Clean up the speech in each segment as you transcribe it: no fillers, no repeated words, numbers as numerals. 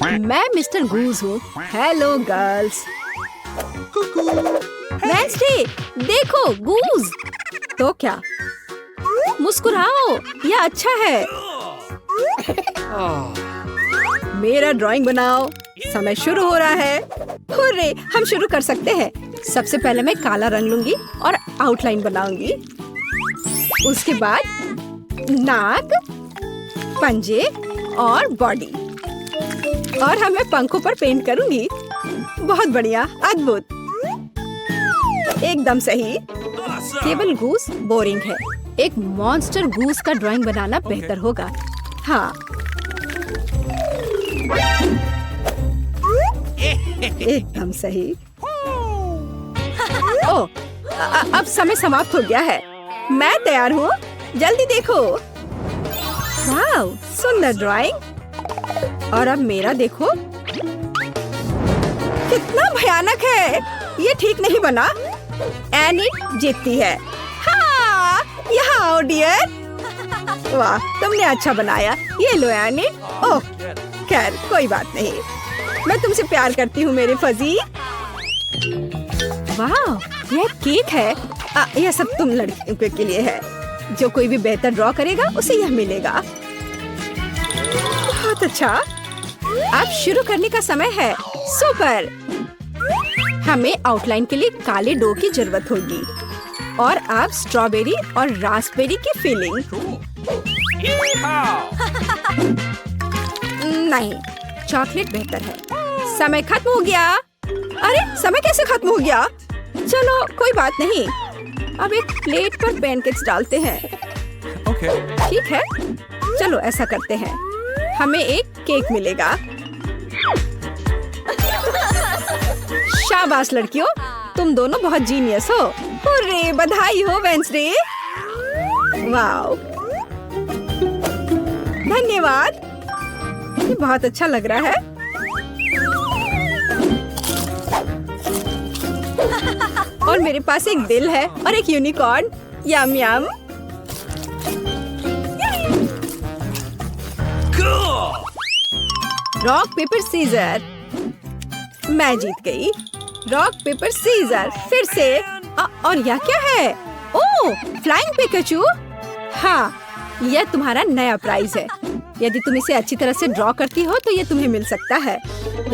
मैं मिस्टर गूज हूँ। Hello girls. Wednesday, देखो गूज। तो क्या? मुस्कुराओ, यह अच्छा है। मेरा ड्राइंग बनाओ। समय शुरू हो रहा है। हुर्रे, हम शुरू कर सकते हैं। सबसे पहले मैं काला रंग लूंगी और आउटलाइन बनाऊंगी। उसके बाद नाक, पंजे और बॉडी। और हमें पंखों पर पेंट करूंगी। बहुत बढ़िया, अद्भुत, एकदम सही। केवल गूस बोरिंग है। एक मॉन्स्टर गूस का ड्राइंग बनाना बेहतर होगा। हाँ, एकदम सही। ओह, अब समय समाप्त हो गया है। मैं तैयार हूँ, जल्दी देखो। वाव, सुंदर ड्राइंग। और अब मेरा देखो, कितना भयानक है। ये ठीक नहीं बना। एनिट जीतती है। हाँ, यहाँ आओ डियर। वाह, तुमने अच्छा बनाया। ये लो एनिट। ओह, खैर कोई बात नहीं। मैं तुमसे प्यार करती हूँ मेरे फजी। वाह, यह केक है। यह सब तुम लड़कियों के लिए है। जो कोई भी बेहतर ड्रॉ करेगा उसे यह मिलेगा। बहुत अच्छा। अब शुरू करने का समय है। सुपर। हमें आउटलाइन के लिए काले डो की जरूरत होगी। और अब स्ट्रॉबेरी और रास्पबेरी की फिलिंग। नहीं, चॉकलेट बेहतर है। समय खत्म हो गया। अरे, समय कैसे खत्म हो गया? चलो कोई बात नहीं। अब एक प्लेट पर पैनकेक्स डालते हैं। ठीक है, चलो ऐसा करते हैं। हमें एक केक मिलेगा। शाबाश लड़कियों, तुम दोनों बहुत जीनियस हो। हुर्रे, बधाई हो वेडनेसडे। वाओ, धन्यवाद। ये बहुत अच्छा लग रहा है। और मेरे पास एक दिल है और एक unicorn. Yum yum. Rock paper scissor. मैं जीत गई। रॉक पेपर सीजर, फिर से। और यह क्या है? ओह, फ्लाइंग पिकाचू। हाँ, यह तुम्हारा नया प्राइज है। यदि तुम इसे अच्छी तरह से ड्रॉ करती हो तो ये तुम्हें मिल सकता है।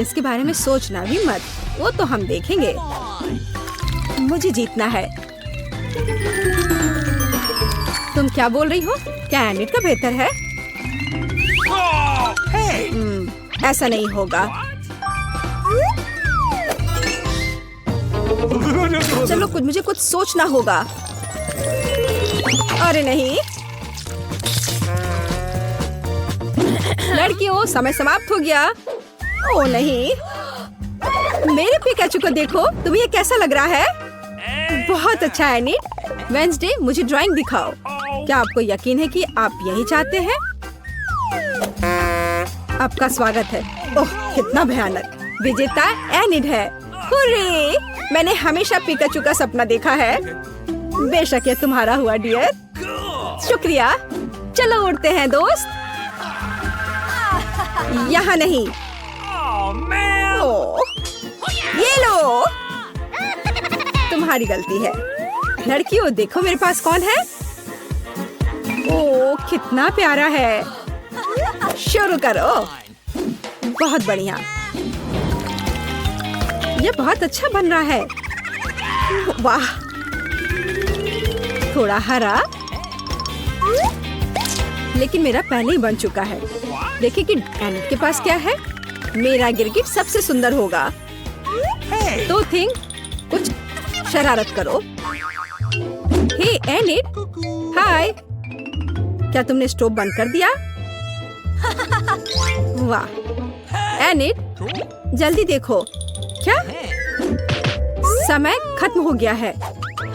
इसके बारे में सोचना भी मत, वो तो हम देखेंगे। मुझे जीतना है। तुम क्या बोल रही हो? क्या एनिट का बेहतर है? ऐसा नहीं होगा। चलो, मुझे कुछ सोचना होगा। अरे नहीं, लड़कियों, समय समाप्त हो गया। ओ नहीं, मेरे पिकाचू को देखो। तुम्हें ये कैसा लग रहा है? बहुत अच्छा है एनिट। वेडनेसडे, मुझे ड्राइंग दिखाओ। क्या आपको यकीन है कि आप यही चाहते हैं? आपका स्वागत है। ओह, कितना भयानक। विजेता एनिट है। हुर्रे, मैंने हमेशा पिकाचू का सपना देखा है। बेशक ये तुम्हारा हुआ डियर। शुक्रिया। चलो उड़ते हैं दोस्त। यहाँ नहीं। ओह, ये लो। तुम्हारी गलती है। लड़कियों, देखो मेरे पास कौन है। ओह, कितना प्यारा है। शुरू करो। बहुत बढ़िया। ये बहुत अच्छा बन रहा है। वाह, थोड़ा हरा, लेकिन मेरा पहले ही बन चुका है। देखिए कि एनिट के पास क्या है। मेरा गिरगिट सबसे सुंदर होगा। तो थिंक, कुछ शरारत करो। हे एनिट, हाय। क्या तुमने स्टोव बंद कर दिया? वाह एनिट, जल्दी देखो। क्या? समय खत्म हो गया है।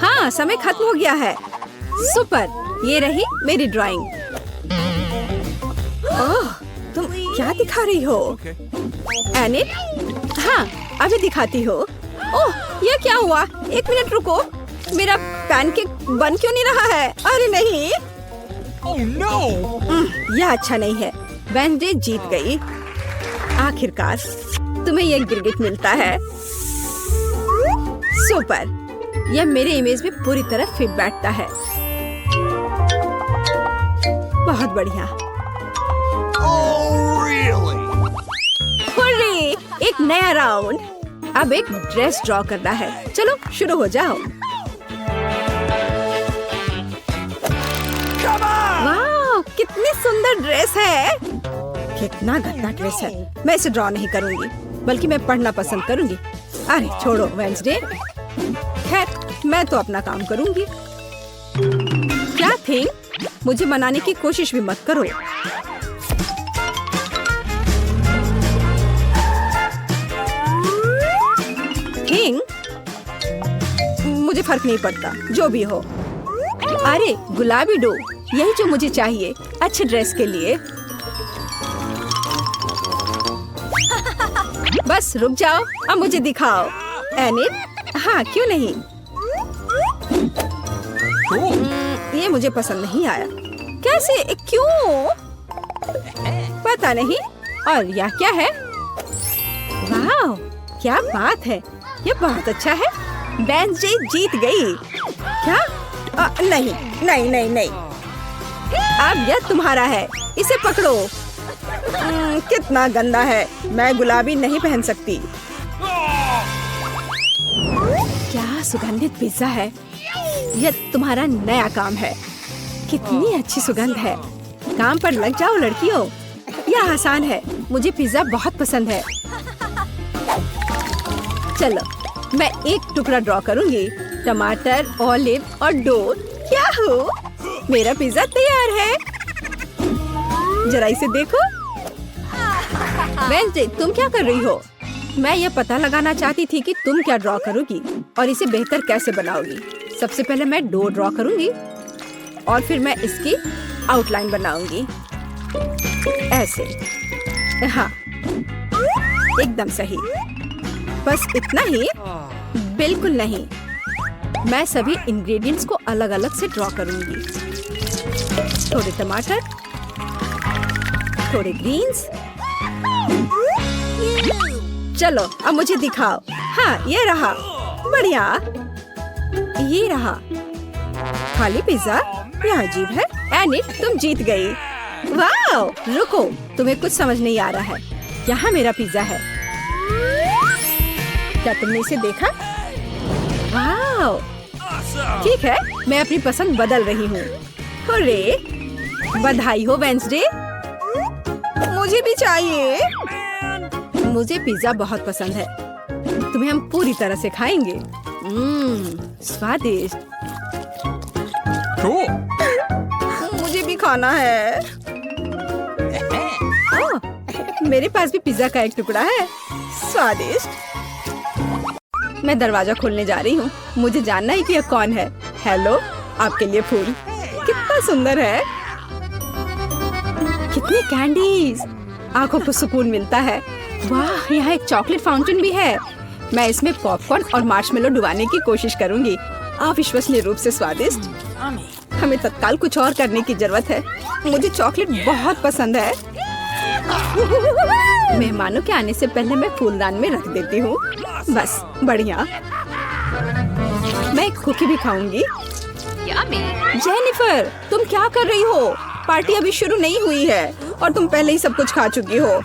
हाँ, समय खत्म हो गया है। सुपर, ये रही मेरी ड्राइंग। ओह, तुम क्या दिखा रही हो एनिट? हाँ, अभी दिखाती हो। ओह, ये क्या हुआ? एक मिनट रुको। मेरा पैनकेक बन क्यों नहीं रहा है? अरे नहीं। Oh no! यह अच्छा नहीं है। वेडनेसडे जीत गई। आखिरकार तुम्हें यह गिरगिट मिलता है। सुपर, यह मेरे इमेज में पूरी तरह फिट बैठता है। बहुत बढ़िया। हुर्रे, एक नया राउंड। अब एक ड्रेस ड्रॉ करना है। चलो शुरू हो जाओ। वाह, कितनी सुंदर ड्रेस है। कितना गंदा ड्रेस है। मैं इसे ड्रॉ नहीं करूंगी, बल्कि मैं पढ़ना पसंद करूंगी। अरे छोड़ो वेंसडे। खैर, मैं तो अपना काम करूंगी। क्या थिंग, मुझे मनाने की कोशिश भी मत करो। थिंग, मुझे फर्क नहीं पड़ता, जो भी हो। अरे गुलाबी डो, यही जो मुझे चाहिए अच्छे ड्रेस के लिए। बस रुक जाओ, अब मुझे दिखाओ। एनिट, हाँ क्यों नहीं। ये मुझे पसंद नहीं आया। कैसे, क्यों? पता नहीं। और यह क्या है? वाह, क्या बात है, ये बहुत अच्छा है। वेंसडे जीत गई। क्या? नहीं नहीं नहीं नहीं। अब यह तुम्हारा है, इसे पकड़ो। कितना गंदा है, मैं गुलाबी नहीं पहन सकती। क्या सुगंधित पिज्जा है। यह तुम्हारा नया काम है। कितनी अच्छी सुगंध है। काम पर लग जाओ लड़कियों, यह आसान है। मुझे पिज्जा बहुत पसंद है। चलो, मैं एक टुकड़ा ड्रॉ करूंगी। टमाटर, ऑलिव और डो। क्या हो, मेरा पिज्जा तैयार है। जरा इसे देखो। वेंसडे, तुम क्या कर रही हो? मैं यह पता लगाना चाहती थी कि तुम क्या ड्रॉ करोगी और इसे बेहतर कैसे बनाओगी। सबसे पहले मैं डो ड्रॉ करूंगी और फिर मैं इसकी आउटलाइन बनाऊंगी। ऐसे, हाँ, एकदम सही। बस इतना ही? बिल्कुल नहीं, मैं सभी इंग्रेडिएंट्स को अलग अलग से ड्रॉ करूंगी। थोड़े टमाटर, थोड़े ग्रीन्स। चलो अब मुझे दिखाओ। हाँ, ये रहा। बढ़िया, ये रहा। खाली पिज्जा, यह अजीब है। एनिट, तुम जीत गई। वाह, रुको, तुम्हें कुछ समझ नहीं आ रहा है। यहाँ मेरा पिज्जा है। क्या तुमने इसे देखा? वाह, ठीक है, मैं अपनी पसंद बदल रही हूँ। हुर्रे, बधाई हो वेंसडे। मुझे भी चाहिए। मुझे पिज्जा बहुत पसंद है। तुम्हें हम पूरी तरह से खाएंगे। स्वादिष्ट। मुझे भी खाना है। मेरे पास भी पिज्जा का एक टुकड़ा है। स्वादिष्ट। मैं दरवाजा खोलने जा रही हूँ। मुझे जानना है कि यह कौन है। हेलो, आपके लिए फूल। कितना सुंदर है। कितनी कैंडीज, आंखों को सुकून मिलता है। वाह, यहाँ एक चॉकलेट फाउंटेन भी है। मैं इसमें पॉपकॉर्न और मार्शमेलो डुबाने की कोशिश करूंगी। अविश्वसनीय रूप से स्वादिष्ट। हमें तत्काल कुछ और करने की जरूरत है। मुझे चॉकलेट बहुत पसंद है। मेहमानों के आने से पहले मैं फूलदान में रख देती हूँ। बस, बढ़िया। मैं एक कुकी भी खाऊंगी। जेनिफर, तुम क्या कर रही हो? पार्टी अभी शुरू नहीं हुई है और तुम पहले ही सब कुछ खा चुकी हो।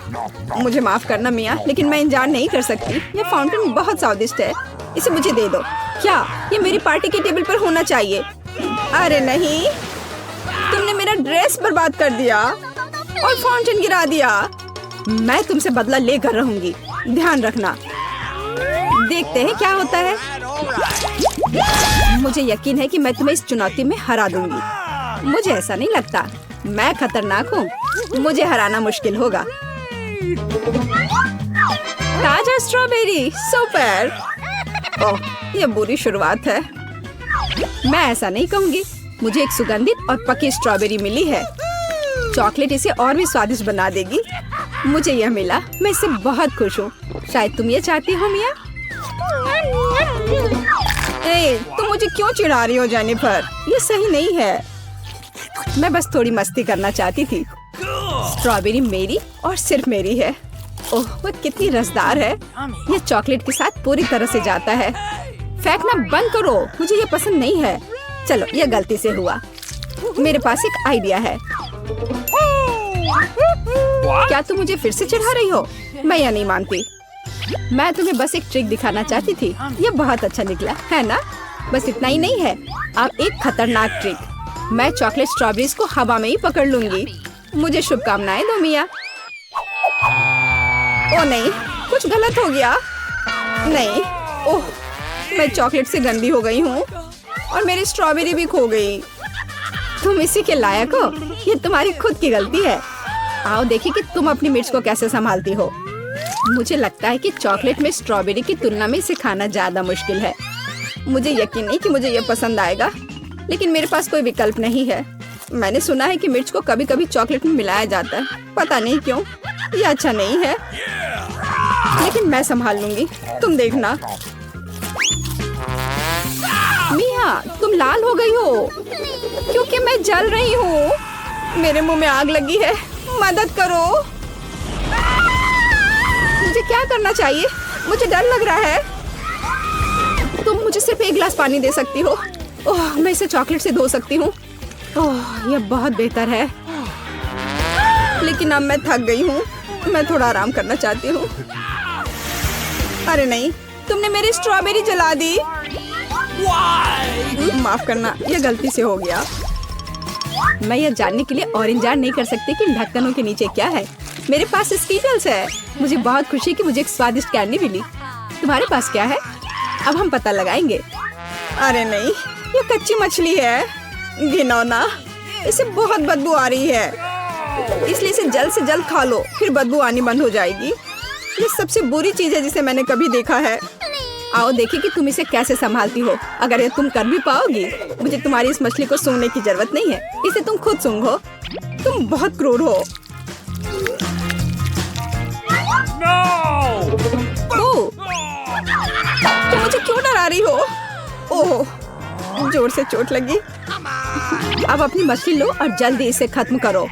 मुझे माफ करना मिया, लेकिन मैं इंतजार नहीं कर सकती। यह फाउंटेन बहुत स्वादिष्ट है। इसे मुझे दे दो। क्या ये मेरी पार्टी के टेबल पर होना चाहिए? अरे नहीं, तुमने मेरा ड्रेस बर्बाद कर दिया और फाउंटेन गिरा दिया। मैं तुमसे बदला लेकर रहूंगी, ध्यान रखना। देखते हैं क्या होता है। मुझे यकीन है कि मैं तुम्हें इस चुनौती में हरा दूंगी। मुझे ऐसा नहीं लगता। मैं खतरनाक हूँ, मुझे हराना मुश्किल होगा। ताजा स्ट्रॉबेरी, सुपर। ओह, ये बुरी शुरुआत है। मैं ऐसा नहीं कहूँगी। मुझे एक सुगंधित और पकी स्ट्रॉबेरी मिली है। चॉकलेट इसे और भी स्वादिष्ट बना देगी। मुझे यह मिला, मैं इससे बहुत खुश हूँ। शायद तुम ये चाहती हो मिया। तुम मुझे क्यों चिढ़ा रही हो जेनिफर? ये सही नहीं है। मैं बस थोड़ी मस्ती करना चाहती थी। स्ट्रॉबेरी मेरी और सिर्फ मेरी है। ओह, वो कितनी रसदार है। ये चॉकलेट के साथ पूरी तरह से जाता है। फेंकना बंद करो, मुझे ये पसंद नहीं है। चलो, ये गलती से हुआ। मेरे पास एक आइडिया है। क्या तुम मुझे फिर से चढ़ा रही हो? मैं यह नहीं मानती। मैं तुम्हें बस एक ट्रिक दिखाना चाहती थी। ये बहुत अच्छा निकला है ना? बस इतना ही नहीं है, अब एक खतरनाक ट्रिक। मैं चॉकलेट स्ट्रॉबेरीज को हवा में ही पकड़ लूंगी। मुझे शुभकामनाएं दो मिया। ओ नहीं, कुछ गलत हो गया। नहीं, ओह, मैं चॉकलेट से गंदी हो गई हूँ और मेरी स्ट्रॉबेरी भी खो गई। तुम इसी के लायक हो। ये तुम्हारी खुद की गलती है। आओ देखिए कि तुम अपनी मिर्च को कैसे संभालती हो। मुझे लगता है कि चॉकलेट में स्ट्रॉबेरी की तुलना में इसे खाना ज्यादा मुश्किल है। मुझे यकीन नहीं कि मुझे ये पसंद आएगा, लेकिन मेरे पास कोई विकल्प नहीं है। मैंने सुना है कि मिर्च को कभी कभी चॉकलेट में मिलाया जाता है, पता नहीं क्यों। ये अच्छा नहीं है, लेकिन मैं संभाल लूंगी, तुम देखना। मिया, तुम लाल हो गई हो क्योंकि मैं जल रही हूँ। मेरे मुंह में आग लगी है, मदद करो। मुझे क्या करना चाहिए? मुझे डर लग रहा है। तुम मुझे सिर्फ एक गिलास पानी दे सकती हो। ओह, मैं इसे चॉकलेट से धो सकती हूँ। ओह, यह बहुत बेहतर है, लेकिन अब मैं थक गई हूँ। मैं थोड़ा आराम करना चाहती हूँ। अरे नहीं, तुमने मेरी स्ट्रॉबेरी जला दी। माफ करना, यह गलती से हो गया। मैं यह जानने के लिए और इंतजार नहीं कर सकती कि इन ढक्कनों के नीचे क्या है। मेरे पास स्कीटल्स है। मुझे बहुत खुशी कि मुझे एक स्वादिष्ट कैंडी मिली। तुम्हारे पास क्या है? अब हम पता लगाएंगे। अरे नहीं, ये कच्ची मछली है। घिनौना, इसे बहुत बदबू आ रही है, इसलिए इसे जल्द से जल्द खा लो, फिर बदबू आनी बंद हो जाएगी। ये सबसे बुरी चीज है जिसे मैंने कभी देखा है। आओ देखिए कि तुम इसे कैसे संभालती हो। अगर ये तुम कर भी पाओगी, मुझे तुम्हारी इस मछली को सूंघने की जरूरत नहीं है। इसे तुम खुद सूंघो। तुम बहुत क्रूर हो। ओह, तुम मुझे क्यों डरा रही हो? ओह, जोर से चोट लगी। अब अपनी मछली लो और जल्दी इसे खत्म करो।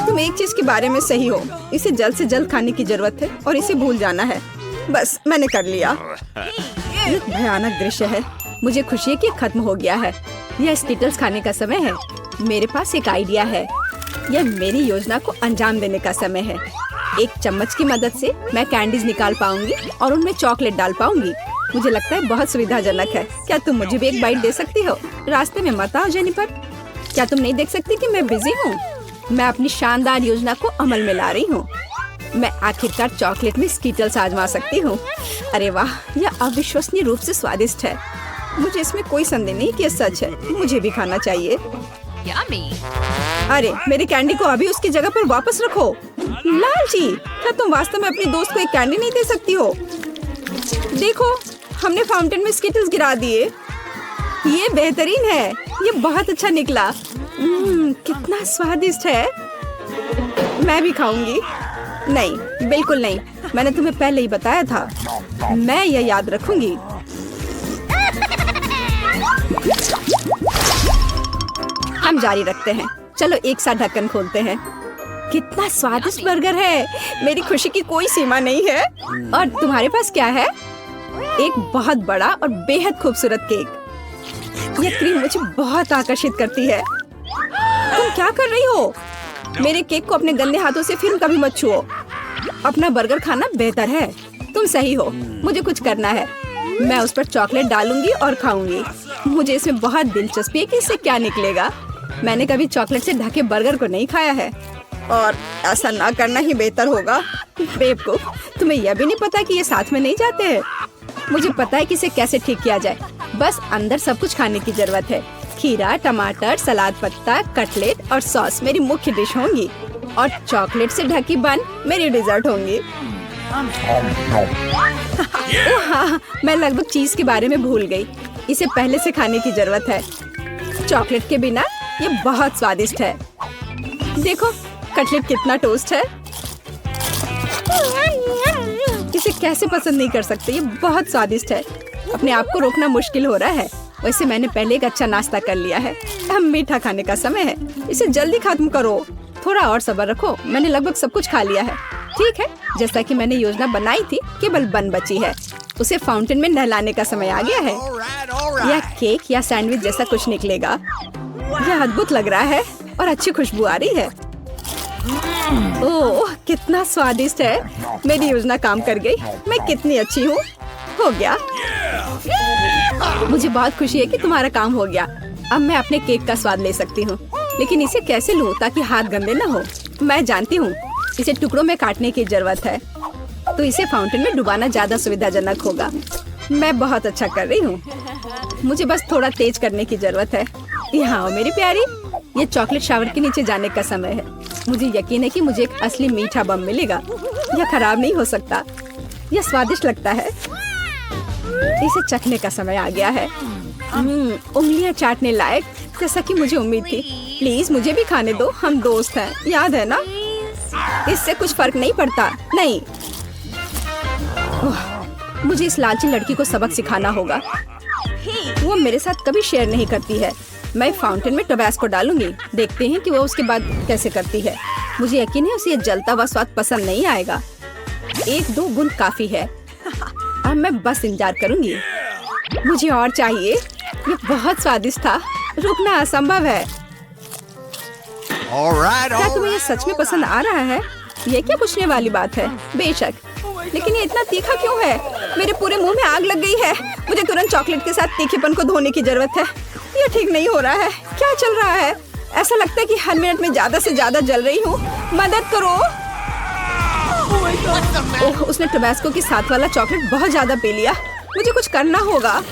तुम एक चीज के बारे में सही हो, इसे जल्द से जल्द खाने की जरूरत है और इसे भूल जाना है। बस, मैंने कर लिया। ये भयानक दृश्य है। मुझे खुशी है कि खत्म हो गया है। यह स्कीटल्स खाने का समय है। मेरे पास एक आइडिया है। यह मेरी योजना को अंजाम देने का समय है। एक चम्मच की मदद से मैं कैंडीज निकाल पाऊंगी और उनमें चॉकलेट डाल पाऊंगी। मुझे लगता है बहुत सुविधाजनक है। क्या तुम मुझे भी एक बाइट दे सकती हो? रास्ते में मत आओ जेनिफर। क्या तुम नहीं देख सकती कि मैं बिजी हूँ? मैं अपनी शानदार योजना को अमल में ला रही हूँ। मैं आखिरकार चॉकलेट में स्कीटल्स आजमा सकती हूँ। अरे वाह, यह अविश्वसनीय रूप से स्वादिष्ट है। मुझे इसमें कोई संदेह नहीं कि यह सच है। मुझे भी खाना चाहिए। अरे, मेरी कैंडी को अभी उसकी जगह पर वापस रखो। लालची, क्या तुम वास्तव में अपनी दोस्त को एक कैंडी नहीं दे सकती हो? देखो, हमने फाउंटेन में स्कीटल्स गिरा दिए। ये बेहतरीन है। ये बहुत अच्छा निकला। कितना स्वादिष्ट है। मैं भी खाऊंगी। नहीं, बिल्कुल नहीं। मैंने तुम्हें पहले ही बताया था। मैं यह याद रखूंगी। हम जारी रखते हैं। चलो एक साथ ढक्कन खोलते हैं। कितना स्वादिष्ट बर्गर है। मेरी खुशी की कोई सीमा नहीं है। और तुम्हारे पास क्या है? एक बहुत बड़ा और बेहद खूबसूरत केक। यह क्रीम मुझे बहुत आकर्षित करती है। तुम क्या कर रही हो? मेरे केक को अपने गंदे हाथों से फिर कभी मत छुओ। अपना बर्गर खाना बेहतर है। तुम सही हो, मुझे कुछ करना है। मैं उस पर चॉकलेट डालूंगी और खाऊंगी। मुझे इसमें बहुत दिलचस्पी है कि इससे क्या निकलेगा। मैंने कभी चॉकलेट से ढके बर्गर को नहीं खाया है, और ऐसा ना करना ही बेहतर होगा। बेवकूफ, तुम्हें यह भी नहीं पता कि ये साथ में नहीं जाते हैं। मुझे पता है कि इसे कैसे ठीक किया जाए। बस अंदर सब कुछ खाने की जरूरत है। खीरा, टमाटर, सलाद पत्ता, कटलेट और सॉस मेरी मुख्य डिश होंगी, और चॉकलेट से ढकी बन मेरी डिजर्ट होंगी। हाँ, मैं लगभग चीज के बारे में भूल गई। इसे पहले से खाने की जरूरत है। चॉकलेट के बिना ये बहुत स्वादिष्ट है। देखो, कटलेट कितना टोस्ट है। इसे कैसे पसंद नहीं कर सकते। ये बहुत स्वादिष्ट है। अपने आप को रोकना मुश्किल हो रहा है। वैसे मैंने पहले एक अच्छा नाश्ता कर लिया है। अब मीठा खाने का समय है। इसे जल्दी खत्म करो। थोड़ा और सब्र रखो। मैंने लगभग सब कुछ खा लिया है। ठीक है, जैसा कि मैंने योजना बनाई थी, केवल बन बची है। उसे फाउंटेन में नहलाने का समय आ गया है। यह केक या सैंडविच जैसा कुछ निकलेगा। यह अद्भुत लग रहा है और अच्छी खुशबू आ रही है। ओह, कितना स्वादिष्ट है। मेरी योजना काम कर गई। मैं कितनी अच्छी हूँ। हो गया। मुझे बहुत खुशी है कि तुम्हारा काम हो गया। अब मैं अपने केक का स्वाद ले सकती हूँ, लेकिन इसे कैसे लूँ ताकि हाथ गंदे न हो। मैं जानती हूँ, इसे टुकड़ों में काटने की जरूरत है, तो इसे फाउंटेन में डुबाना ज्यादा सुविधाजनक होगा। मैं बहुत अच्छा कर रही हूँ। मुझे बस थोड़ा तेज करने की जरूरत है। यहाँ आओ मेरी प्यारी। ये चॉकलेट शावर के नीचे जाने का समय है। मुझे यकीन है कि मुझे एक असली मीठा बम मिलेगा। यह खराब नहीं हो सकता। यह स्वादिष्ट लगता है। इसे चखने का समय आ गया है। उंगलियां चाटने लायक, जैसा कि मुझे उम्मीद थी। प्लीज मुझे भी खाने दो, हम दोस्त हैं, याद है ना? इससे कुछ फर्क नहीं पड़ता। नहीं, मुझे इस लालची लड़की को सबक सिखाना होगा। वो मेरे साथ कभी शेयर नहीं करती है। मैं फाउंटेन में टबैस्को डालूंगी। देखते हैं कि वो उसके बाद कैसे करती है। मुझे यकीन है उसे ये जलता हुआ स्वाद पसंद नहीं आएगा। 1-2 बूंद काफी है। अब मैं बस इंतजार करूंगी। मुझे और चाहिए। ये बहुत स्वादिष्ट था। रुकना असंभव है। क्या तुम्हें ये सच में पसंद आ रहा है? ये क्या पूछने वाली बात है? बेशक, लेकिन ये इतना तीखा क्यों है? मेरे पूरे मुंह में आग लग गई है। मुझे तुरंत चॉकलेट के साथ तीखेपन को धोने की जरूरत है। ये ठीक नहीं हो रहा है। क्या चल रहा है? ऐसा लगता है कि हर मिनट में ज्यादा से ज्यादा जल रही हूँ। मदद करो। ओह, उसने टबैस्को के साथ वाला चॉकलेट बहुत ज्यादा पी लिया। मुझे कुछ करना होगा।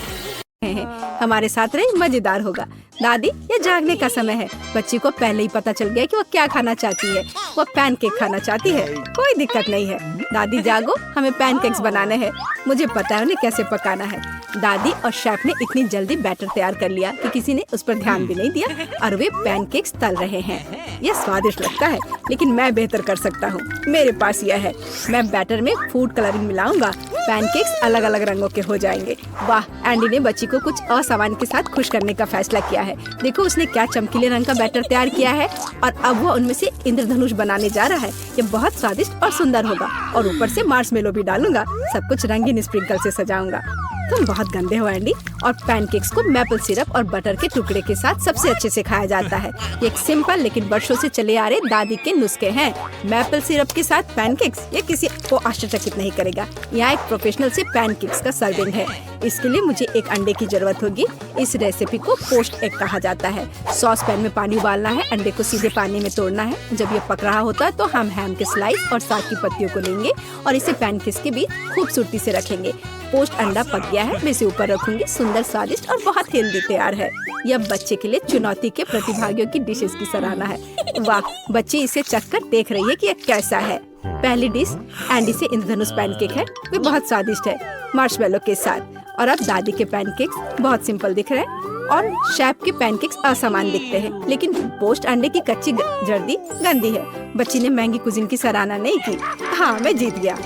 हमारे साथ रही, मजेदार होगा। दादी, ये जागने का समय है। बच्ची को पहले ही पता चल गया कि वो क्या खाना चाहती है। वो पैनकेक खाना चाहती है। कोई दिक्कत नहीं है। दादी जागो, हमें पैनकेक्स बनाने हैं। मुझे पता है उन्हें कैसे पकाना है। दादी और शेफ ने इतनी जल्दी बैटर तैयार कर लिया कि किसी ने उस पर ध्यान भी नहीं दिया और वे पैनकेक्स तल रहे हैं। यह स्वादिष्ट लगता है, लेकिन मैं बेहतर कर सकता हूँ। मेरे पास यह है। मैं बैटर में फूड कलरिंग मिलाऊंगा। पैनकेक्स अलग अलग रंगों के हो जाएंगे। वाह, एंडी ने बच्ची को कुछ असामान्य के साथ खुश करने का फैसला किया है। देखो उसने क्या चमकीले रंग का बैटर तैयार किया है और अब वो उनमें से इंद्रधनुष बनाने जा रहा है। ये बहुत स्वादिष्ट और सुंदर होगा। और ऊपर से मार्शमेलो भी डालूंगा। सब कुछ रंगीन स्प्रिंकल से सजाऊंगा। तुम बहुत गंदे हो एंडी। और पैनकेक्स को मैपल सिरप और बटर के टुकड़े के साथ सबसे अच्छे से खाया जाता है। ये एक सिंपल लेकिन वर्षों से चले आ रहे दादी के नुस्खे हैं। मैपल सिरप के साथ पैनकेक्स, ये किसी को आश्चर्यचकित नहीं करेगा। यहाँ एक प्रोफेशनल से पैनकेक्स का सर्विंग है। इसके लिए मुझे एक अंडे की जरूरत होगी। इस रेसिपी को पोस्ट एग कहा जाता है। सॉस पैन में पानी उबालना है। अंडे को सीधे पानी में तोड़ना है। जब ये पक रहा होता है तो हम हैम के स्लाइस और साग की पत्तियों को लेंगे और इसे पैनकेक्स के बीच खूबसूरती से रखेंगे। पोस्ट अंडा पक गया है। मैं इसे ऊपर रखूंगी। सुंदर, स्वादिष्ट और बहुत हेल्दी तैयार है। यह बच्चे के लिए चुनौती के प्रतिभागियों की डिशेस की सराहना है। वाह, बच्ची इसे चखकर देख रही है कि यह कैसा है। पहली डिश एंडी से इंद्रधनुष पैनकेक है। वे बहुत स्वादिष्ट है मार्शमेलो के साथ। और अब दादी के पैनकेक्स बहुत सिंपल दिख रहे हैं और शेफ के पैनकेक्स असामान्य दिखते हैं। लेकिन पोस्ट अंडे की कच्ची जर्दी गंदी है। बच्ची ने महंगी कुजिन की सराहना नहीं की। हाँ, मैं जीत गया।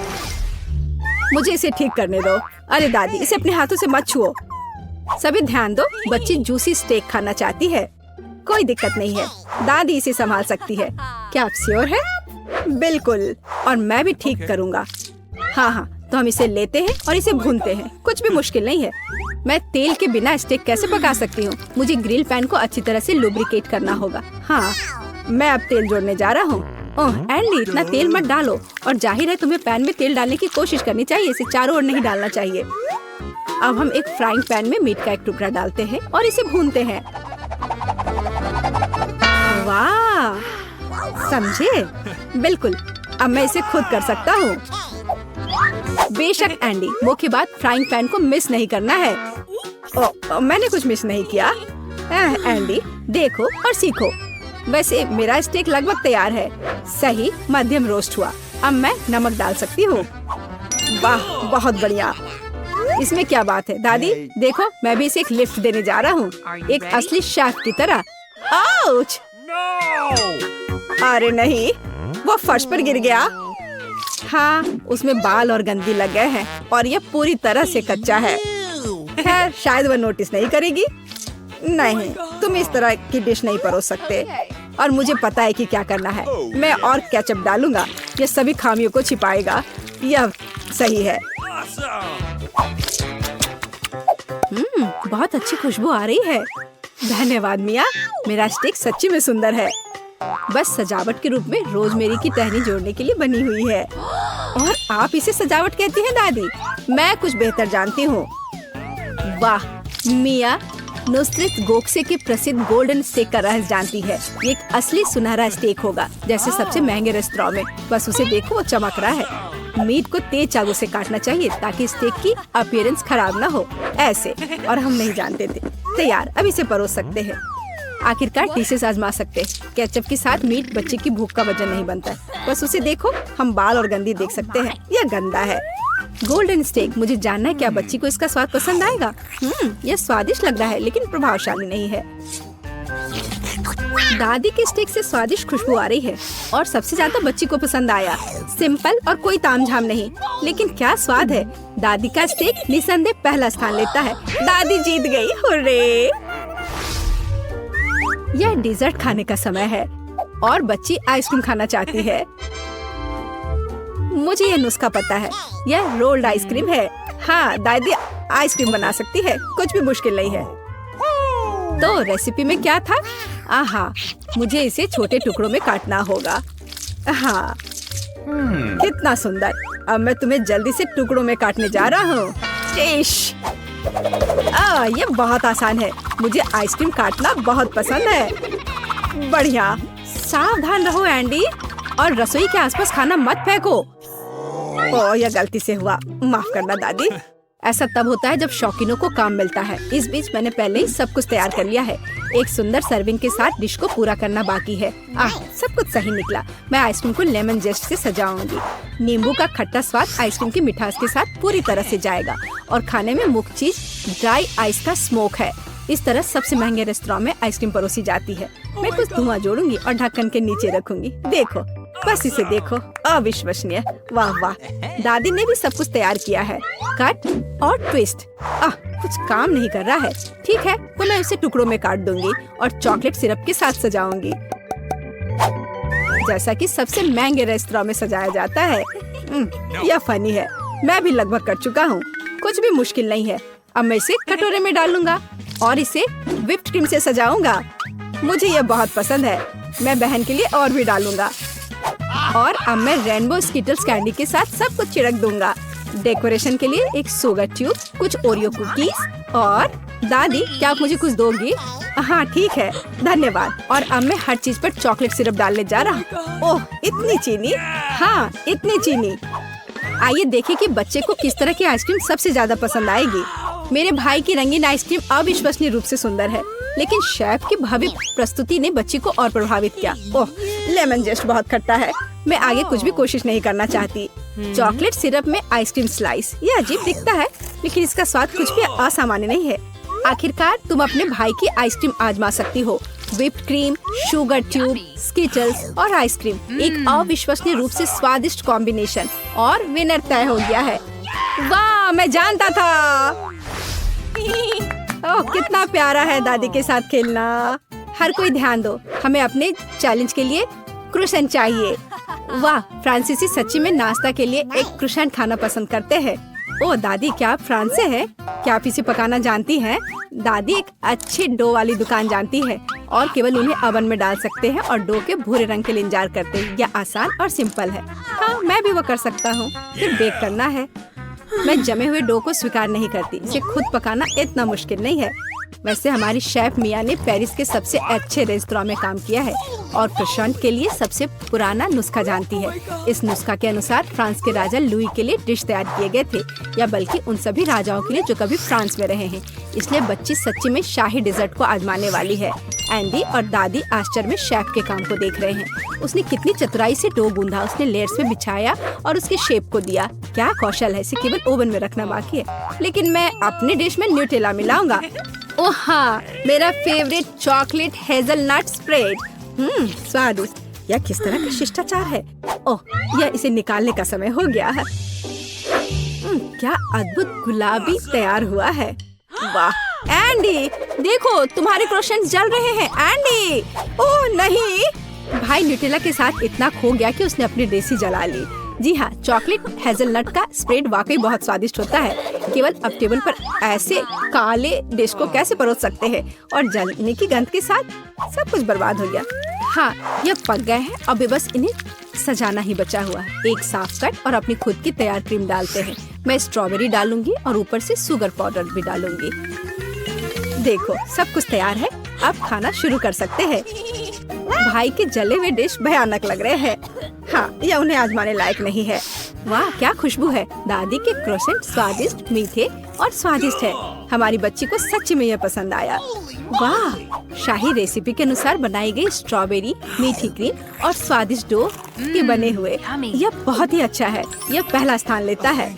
मुझे इसे ठीक करने दो। अरे दादी, इसे अपने हाथों से मत छुओ। सभी ध्यान दो, बच्ची जूसी स्टेक खाना चाहती है। कोई दिक्कत नहीं है, दादी इसे संभाल सकती है। क्या आप श्योर है? बिल्कुल, और मैं भी ठीक करूँगा। हाँ, तो हम इसे लेते हैं और इसे भूनते हैं। कुछ भी मुश्किल नहीं है। मैं तेल के बिना स्टेक कैसे पका सकती हूँ? मुझे ग्रिल पैन को अच्छी तरह से लुब्रिकेट करना होगा। हाँ, मैं अब तेल जोड़ने जा रहा हूँ। ओह एंडी, इतना तेल मत डालो। और जाहिर है तुम्हें पैन में तेल डालने की कोशिश करनी चाहिए। इसे चारों ओर नहीं डालना चाहिए। अब हम एक फ्राइंग पैन में मीट का एक टुकड़ा डालते हैं और इसे भूनते हैं। वाह, समझे? बिल्कुल, अब मैं इसे खुद कर सकता हूँ। बेशक एंडी, वो के बाद फ्राइंग पैन को मिस नहीं करना है। मैंने कुछ मिस नहीं किया। एंडी, देखो और सीखो। वैसे मेरा स्टेक लगभग तैयार है। सही मध्यम रोस्ट हुआ। अब मैं नमक डाल सकती हूँ। वाह, बहुत बढ़िया। इसमें क्या बात है? दादी देखो, मैं भी इसे एक लिफ्ट देने जा रहा हूँ, एक असली शेफ की तरह। आउच! अरे नहीं, वो फर्श पर गिर गया। हाँ, उसमें बाल और गंदी लग गए हैं और ये पूरी तरह से कच्चा है। खैर, शायद वह नोटिस नहीं करेगी। नहीं, तुम इस तरह की डिश नहीं परोस सकते। और मुझे पता है कि क्या करना है। मैं और केचप डालूंगा, ये सभी खामियों को छिपाएगा। यह सही है। बहुत अच्छी खुशबू आ रही है। धन्यवाद मिया, मेरा स्टेक सच्ची में सुंदर है। बस सजावट के रूप में रोजमेरी की टहनी जोड़ने के लिए बनी हुई है। और आप इसे सजावट कहती हैं दादी? मैं कुछ बेहतर जानती हूँ। वाह, मिया नुसरत गोखसे के प्रसिद्ध गोल्डन स्टेक का रहस्य जानती है। ये एक असली सुनहरा स्टेक होगा, जैसे सबसे महंगे रेस्तरां में। बस उसे देखो, वो चमक रहा है। मीट को तेज चाकू से काटना चाहिए ताकि स्टेक की अपीयरेंस खराब ना हो। ऐसे, और हम नहीं जानते थे। तैयार, अब इसे परोस सकते हैं। आखिरकार डिशेस आजमा सकते हैं। केचप के साथ मीट बच्चे की भूख का वजन नहीं बनता है। बस उसे देखो, हम बाल और गंदी देख सकते हैं। यह गंदा है। गोल्डन स्टेक, मुझे जानना है क्या बच्ची को इसका स्वाद पसंद आएगा। यह स्वादिष्ट लग रहा है लेकिन प्रभावशाली नहीं है। दादी के स्टेक से स्वादिष्ट खुशबू आ रही है और सबसे ज्यादा बच्ची को पसंद आया। सिंपल और कोई तामझाम नहीं, लेकिन क्या स्वाद है। दादी का स्टेक निसंदेह पहला स्थान लेता है। दादी जीत गई, हुर्रे। यह डिजर्ट खाने का समय है और बच्ची आइसक्रीम खाना चाहती है। मुझे यह नुस्खा पता है, यह रोल्ड आइसक्रीम है। हाँ, दादी आइसक्रीम बना सकती है, कुछ भी मुश्किल नहीं है। तो रेसिपी में क्या था? आहा, मुझे इसे छोटे टुकड़ों में काटना होगा। हाँ, कितना सुंदर। अब मैं तुम्हें जल्दी से टुकड़ों में काटने जा रहा हूँ। ये बहुत आसान है। मुझे आइसक्रीम काटना बहुत पसंद है। बढ़िया। सावधान रहो एंडी, और रसोई के आसपास खाना मत फेंको। यह गलती से हुआ, माफ करना दादी। ऐसा तब होता है जब शौकीनों को काम मिलता है। इस बीच मैंने पहले ही सब कुछ तैयार कर लिया है। एक सुंदर सर्विंग के साथ डिश को पूरा करना बाकी है। सब कुछ सही निकला। मैं आइसक्रीम को लेमन जेस्ट से सजाऊंगी। नींबू का खट्टा स्वाद आइसक्रीम की मिठास के साथ पूरी तरह से जाएगा और खाने में मुख्य चीज ड्राई आइस का स्मोक है। इस तरह सबसे महंगे रेस्तरां में आइसक्रीम परोसी जाती है। मैं कुछ धुआं जोड़ूंगी और ढक्कन के नीचे रखूंगी। देखो, बस इसे देखो, अविश्वसनीय। वाह वाह, दादी ने भी सब कुछ तैयार किया है। कट और ट्विस्ट। कुछ काम नहीं कर रहा है। ठीक है, तो मैं उसे टुकड़ों में काट दूंगी और चॉकलेट सिरप के साथ सजाऊंगी, जैसा कि सबसे महंगे रेस्तरां में सजाया जाता है। यह फनी है। मैं भी लगभग कर चुका हूँ। कुछ भी मुश्किल नहीं है। अब मैं इसे कटोरे में डालूंगा और इसे व्हिप्ड क्रीम से सजाऊंगा। मुझे यह बहुत पसंद है। मैं बहन के लिए और भी डालूंगा। और अब मैं रेनबो स्किटल्स कैंडी के साथ सब कुछ छिड़क दूंगा। डेकोरेशन के लिए एक शुगर ट्यूब, कुछ ओरियो कुकीज और दादी, क्या आप मुझे कुछ दोगी? हाँ ठीक है, धन्यवाद। और अब मैं हर चीज पर चॉकलेट सिरप डालने जा रहा हूँ। ओह, इतनी चीनी? हाँ, इतनी चीनी। आइए देखें कि बच्चे को किस तरह की आइसक्रीम सबसे ज्यादा पसंद आएगी। मेरे भाई की रंगीन आइसक्रीम अविश्वसनीय रूप से सुंदर है, लेकिन शेफ की भव्य प्रस्तुति ने बच्ची को और प्रभावित किया। ओह, लेमन जेस्ट बहुत खट्टा है। मैं आगे कुछ भी कोशिश नहीं करना चाहती। चॉकलेट सिरप में आइसक्रीम स्लाइस, ये अजीब दिखता है, लेकिन इसका स्वाद कुछ भी असामान्य नहीं है। आखिरकार तुम अपने भाई की आइसक्रीम आजमा सकती हो। Whipped cream, sugar tube, Skittles और आइसक्रीम, एक अविश्वसनीय रूप से स्वादिष्ट कॉम्बिनेशन। और विनर तय हो गया है। वाह, मैं जानता था। ओह, कितना प्यारा है दादी के साथ खेलना। हर कोई ध्यान दो, हमें अपने चैलेंज के लिए क्रोसेंट चाहिए। वाह, फ्रांसीसी सच्ची में नाश्ता के लिए एक क्रोसेंट खाना पसंद करते हैं। ओह दादी, क्या आप फ्रांस से हैं? क्या आप इसे पकाना जानती हैं? दादी एक अच्छे डो वाली दुकान जानती है और केवल उन्हें ओवन में डाल सकते हैं और डो के भूरे रंग के लिए इंतजार करते हैं। यह आसान और सिंपल है। हाँ, मैं भी वो कर सकता हूँ। फिर बेक करना है। मैं जमे हुए डो को स्वीकार नहीं करती। इसे खुद पकाना इतना मुश्किल नहीं है। वैसे हमारी शेफ मिया ने पेरिस के सबसे अच्छे रेस्तरां में काम किया है और क्रोसेंट के लिए सबसे पुराना नुस्खा जानती है। इस नुस्खा के अनुसार फ्रांस के राजा लुई के लिए डिश तैयार किए गए थे, या बल्कि उन सभी राजाओं के लिए जो कभी फ्रांस में रहे हैं। इसलिए बच्ची सच्ची में शाही डिजर्ट को आजमाने वाली है। एंडी और दादी आश्चर्य में शेफ के काम को देख रहे हैं। उसने कितनी चतुराई से डो गूंधा, उसने लेयर्स में बिछाया और उसके शेप को दिया। क्या कौशल है, इसे केवल ओवन में रखना बाकी है। लेकिन मैं अपनी डिश में न्यूटेला मिलाऊंगा। ओह हाँ, मेरा फेवरेट चॉकलेट हेजलनट स्प्रेड। स्वादिष्ट। यह किस तरह का शिष्टाचार है। ओह, यह इसे निकालने का समय हो गया है। क्या अद्भुत गुलाबी तैयार हुआ है। वाह, एंडी, देखो तुम्हारे क्रोसेंट्स जल रहे हैं। एंडी, ओह नहीं। भाई न्यूटेला के साथ इतना खो गया कि उसने अपनी डेसी जला ली। जी हाँ, चॉकलेट हेजलनट का स्प्रेड वाकई बहुत स्वादिष्ट होता है। केवल अब टेबल पर ऐसे काले डिश को कैसे परोस सकते हैं, और जलने की गंध के साथ सब कुछ बर्बाद हो गया। हाँ, ये पक गए हैं, अब बस इन्हें सजाना ही बचा हुआ है। एक साफ कट और अपनी खुद की तैयार क्रीम डालते हैं। मैं स्ट्रॉबेरी डालूंगी और ऊपर से शुगर पाउडर भी डालूंगी। देखो सब कुछ तैयार है, अब खाना शुरू कर सकते हैं। भाई के जले हुए डिश भयानक लग रहे हैं। हाँ, यह उन्हें आजमाने लायक नहीं है। वाह क्या खुशबू है। दादी के क्रोसेंट स्वादिष्ट, मीठे और स्वादिष्ट है। हमारी बच्ची को सच में यह पसंद आया। वाह, शाही रेसिपी के अनुसार बनाई गई स्ट्रॉबेरी, मीठी क्रीम और स्वादिष्ट डो के बने हुए। यह बहुत ही अच्छा है। यह पहला स्थान लेता है।